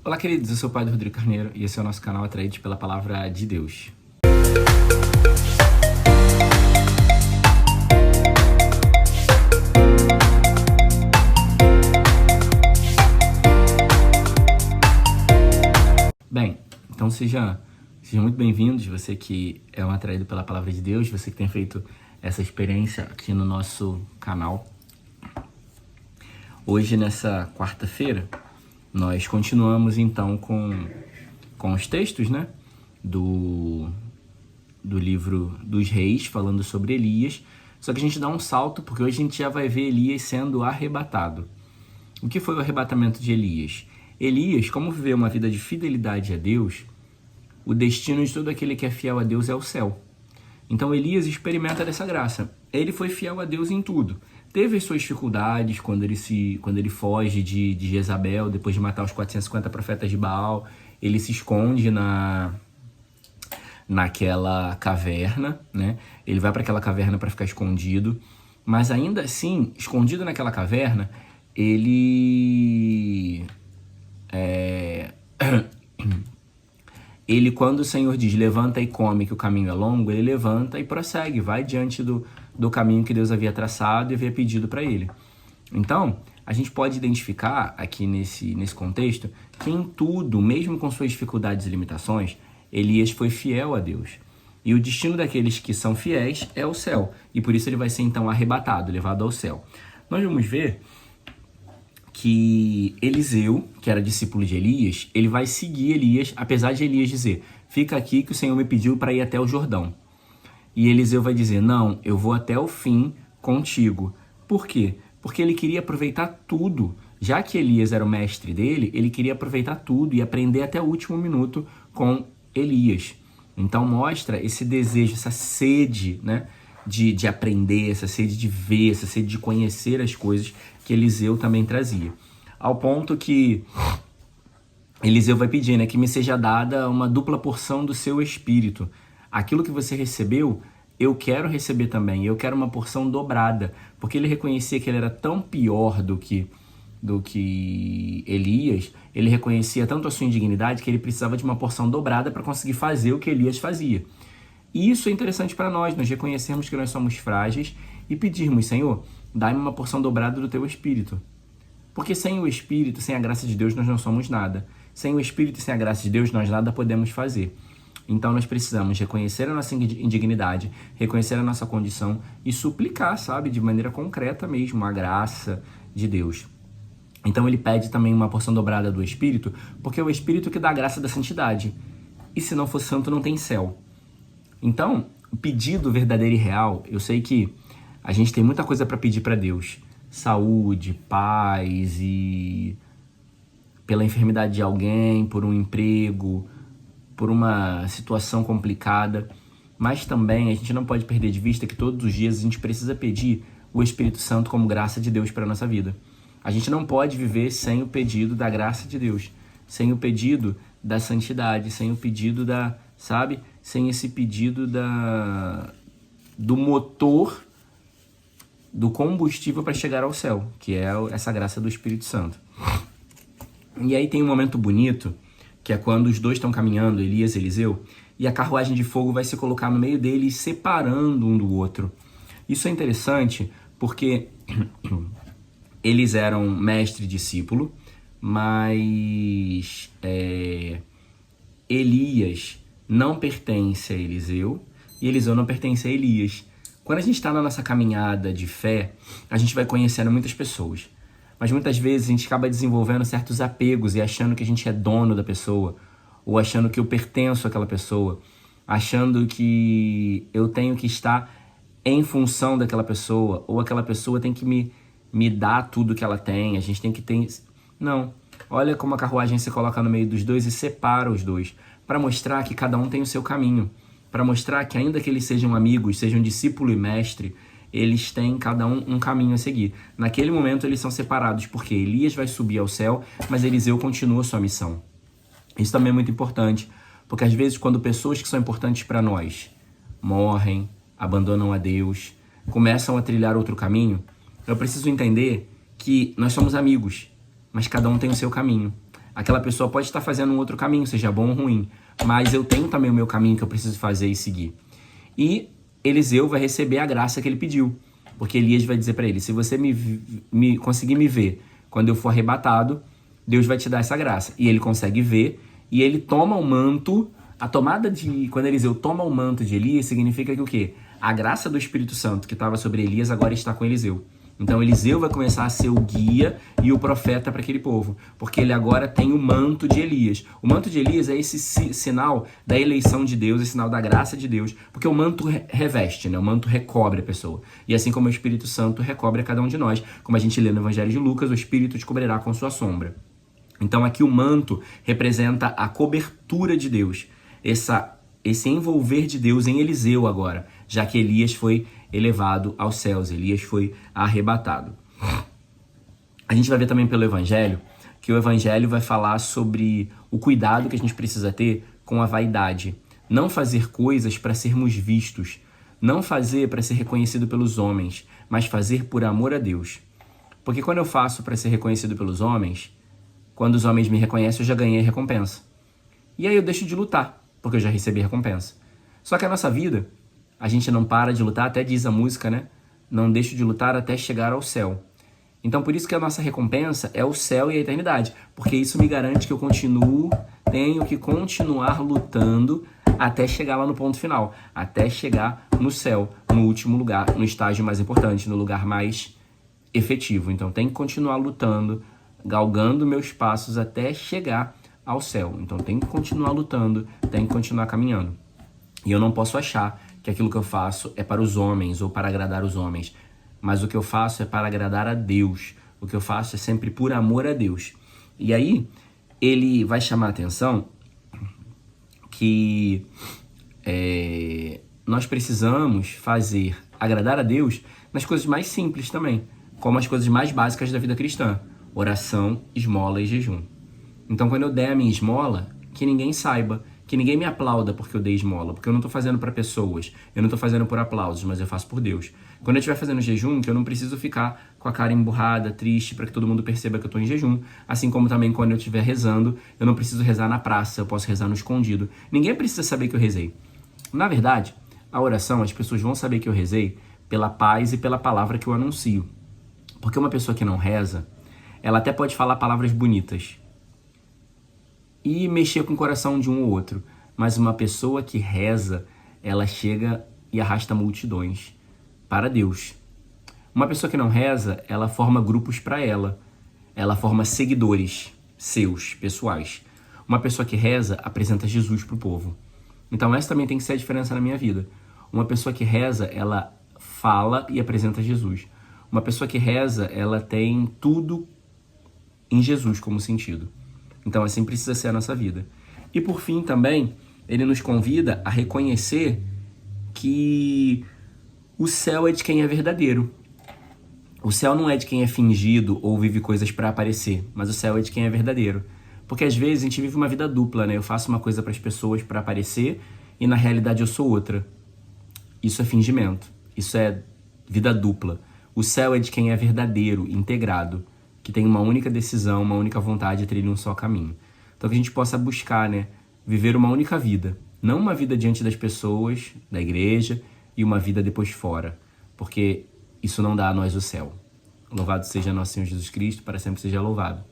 Olá, queridos, eu sou o Padre Rodrigo Carneiro e esse é o nosso canal Atraídos pela Palavra de Deus. Bem, então sejam muito bem-vindos, você que é um atraído pela Palavra de Deus, você que tem feito essa experiência aqui no nosso canal. Hoje, nessa quarta-feira, nós continuamos então com os textos, né, do livro dos Reis, falando sobre Elias. Só que a gente dá um salto, porque hoje a gente já vai ver Elias sendo arrebatado. O que foi o arrebatamento de Elias? Elias, como viveu uma vida de fidelidade a Deus, o destino de todo aquele que é fiel a Deus é o céu. Então Elias experimenta dessa graça. Ele foi fiel a Deus em tudo. Teve as suas dificuldades quando ele foge de Jezabel, depois de matar os 450 profetas de Baal. Ele se esconde naquela caverna, né? Ele vai para aquela caverna para ficar escondido. Mas ainda assim, escondido naquela caverna, ele, quando o Senhor diz, levanta e come, que o caminho é longo, ele levanta e prossegue, vai diante do caminho que Deus havia traçado e havia pedido para ele. Então, a gente pode identificar aqui nesse contexto que em tudo, mesmo com suas dificuldades e limitações, Elias foi fiel a Deus. E o destino daqueles que são fiéis é o céu. E por isso ele vai ser então arrebatado, levado ao céu. Nós vamos ver que Eliseu, que era discípulo de Elias, ele vai seguir Elias, apesar de Elias dizer, fica aqui que o Senhor me pediu para ir até o Jordão. E Eliseu vai dizer, não, eu vou até o fim contigo. Por quê? Porque ele queria aproveitar tudo. Já que Elias era o mestre dele, ele queria aproveitar tudo e aprender até o último minuto com Elias. Então mostra esse desejo, essa sede, né, de aprender, essa sede de ver, essa sede de conhecer as coisas que Eliseu também trazia. Ao ponto que Eliseu vai pedir, né, que me seja dada uma dupla porção do seu espírito. Aquilo que você recebeu, eu quero receber também. Eu quero uma porção dobrada. Porque ele reconhecia que ele era tão pior do que Elias. Ele reconhecia tanto a sua indignidade que ele precisava de uma porção dobrada para conseguir fazer o que Elias fazia. E isso é interessante para nós reconhecermos que nós somos frágeis e pedirmos, Senhor, dá-me uma porção dobrada do teu Espírito. Porque sem o Espírito, sem a graça de Deus, nós não somos nada. Sem o Espírito e sem a graça de Deus, nós nada podemos fazer. Então nós precisamos reconhecer a nossa indignidade, reconhecer a nossa condição e suplicar, sabe, de maneira concreta mesmo, a graça de Deus. Então ele pede também uma porção dobrada do Espírito, porque é o Espírito que dá a graça da santidade. E se não for santo, não tem céu. Então, o pedido verdadeiro e real, eu sei que a gente tem muita coisa para pedir para Deus. Saúde, paz e pela enfermidade de alguém, por um emprego, por uma situação complicada. Mas também a gente não pode perder de vista que todos os dias a gente precisa pedir o Espírito Santo como graça de Deus para a nossa vida. A gente não pode viver sem o pedido da graça de Deus, sem o pedido da santidade, sem o pedido sem esse pedido do motor, do combustível para chegar ao céu, que é essa graça do Espírito Santo. E aí tem um momento bonito, que é quando os dois estão caminhando, Elias e Eliseu, e a carruagem de fogo vai se colocar no meio deles, separando um do outro. Isso é interessante porque eles eram mestre e discípulo, mas Elias não pertence a Eliseu e Eliseu não pertence a Elias. Quando a gente está na nossa caminhada de fé, a gente vai conhecendo muitas pessoas. Mas muitas vezes a gente acaba desenvolvendo certos apegos e achando que a gente é dono da pessoa, ou achando que eu pertenço àquela pessoa, achando que eu tenho que estar em função daquela pessoa, ou aquela pessoa tem que me dar tudo que ela tem, a gente tem que ter... Não. Olha como a carruagem se coloca no meio dos dois e separa os dois, para mostrar que cada um tem o seu caminho, para mostrar que ainda que eles sejam amigos, sejam discípulo e mestre, eles têm cada um caminho a seguir. Naquele momento eles são separados, porque Elias vai subir ao céu, mas Eliseu continua sua missão. Isso também é muito importante, porque às vezes quando pessoas que são importantes para nós morrem, abandonam a Deus, começam a trilhar outro caminho, eu preciso entender que nós somos amigos, mas cada um tem o seu caminho. Aquela pessoa pode estar fazendo um outro caminho, seja bom ou ruim, mas eu tenho também o meu caminho que eu preciso fazer e seguir. E Eliseu vai receber a graça que ele pediu, porque Elias vai dizer para ele, se você conseguir me ver quando eu for arrebatado, Deus vai te dar essa graça. E ele consegue ver, e ele toma o manto. Quando Eliseu toma o manto de Elias, significa que o quê? A graça do Espírito Santo que estava sobre Elias agora está com Eliseu. Então Eliseu vai começar a ser o guia e o profeta para aquele povo, porque ele agora tem o manto de Elias. O manto de Elias é esse sinal da eleição de Deus, esse sinal da graça de Deus, porque o manto reveste, né? O manto recobre a pessoa. E assim como o Espírito Santo recobre a cada um de nós, como a gente lê no Evangelho de Lucas, o Espírito te cobrirá com sua sombra. Então aqui o manto representa a cobertura de Deus, esse envolver de Deus em Eliseu agora, já que Elias foi elevado aos céus, Elias foi arrebatado. A gente vai ver também pelo Evangelho, que o Evangelho vai falar sobre o cuidado que a gente precisa ter com a vaidade. Não fazer coisas para sermos vistos, não fazer para ser reconhecido pelos homens, mas fazer por amor a Deus. Porque quando eu faço para ser reconhecido pelos homens, quando os homens me reconhecem, eu já ganhei a recompensa. E aí eu deixo de lutar, porque eu já recebi a recompensa. Só que a nossa vida, a gente não para de lutar, até diz a música, né? Não deixo de lutar até chegar ao céu. Então por isso que a nossa recompensa é o céu e a eternidade, porque isso me garante que eu tenho que continuar lutando até chegar lá no ponto final, até chegar no céu, no último lugar, no estágio mais importante, no lugar mais efetivo. Então tem que continuar lutando, galgando meus passos até chegar ao céu. Então tem que continuar lutando, tem que continuar caminhando. E eu não posso achar que aquilo que eu faço é para os homens ou para agradar os homens, mas o que eu faço é para agradar a Deus. O que eu faço é sempre por amor a Deus. E aí ele vai chamar a atenção que nós precisamos agradar a Deus nas coisas mais simples também, como as coisas mais básicas da vida cristã: oração, esmola e jejum. Então quando eu der a minha esmola, que ninguém saiba, que ninguém me aplauda porque eu dei esmola, porque eu não estou fazendo para pessoas, eu não estou fazendo por aplausos, mas eu faço por Deus. Quando eu estiver fazendo jejum, que eu não preciso ficar com a cara emburrada, triste, para que todo mundo perceba que eu estou em jejum. Assim como também quando eu estiver rezando, eu não preciso rezar na praça, eu posso rezar no escondido. Ninguém precisa saber que eu rezei. Na verdade, a oração, as pessoas vão saber que eu rezei pela paz e pela palavra que eu anuncio. Porque uma pessoa que não reza, ela até pode falar palavras bonitas e mexer com o coração de um ou outro, mas uma pessoa que reza, ela chega e arrasta multidões para Deus. Uma pessoa que não reza, ela forma grupos para ela forma seguidores seus, pessoais. Uma pessoa que reza apresenta Jesus para o povo. Então essa também tem que ser a diferença na minha vida. Uma pessoa que reza, ela fala e apresenta Jesus. Uma pessoa que reza, ela tem tudo em Jesus como sentido. Então assim precisa ser a nossa vida. E por fim também, ele nos convida a reconhecer que o céu é de quem é verdadeiro. O céu não é de quem é fingido ou vive coisas para aparecer, mas o céu é de quem é verdadeiro. Porque às vezes a gente vive uma vida dupla, né? Eu faço uma coisa para as pessoas para aparecer e na realidade eu sou outra. Isso é fingimento. Isso é vida dupla. O céu é de quem é verdadeiro, integrado, que tem uma única decisão, uma única vontade e trilha um só caminho. Então que a gente possa buscar, né? Viver uma única vida. Não uma vida diante das pessoas, da igreja, e uma vida depois fora. Porque isso não dá a nós o céu. Louvado seja nosso Senhor Jesus Cristo, para sempre seja louvado.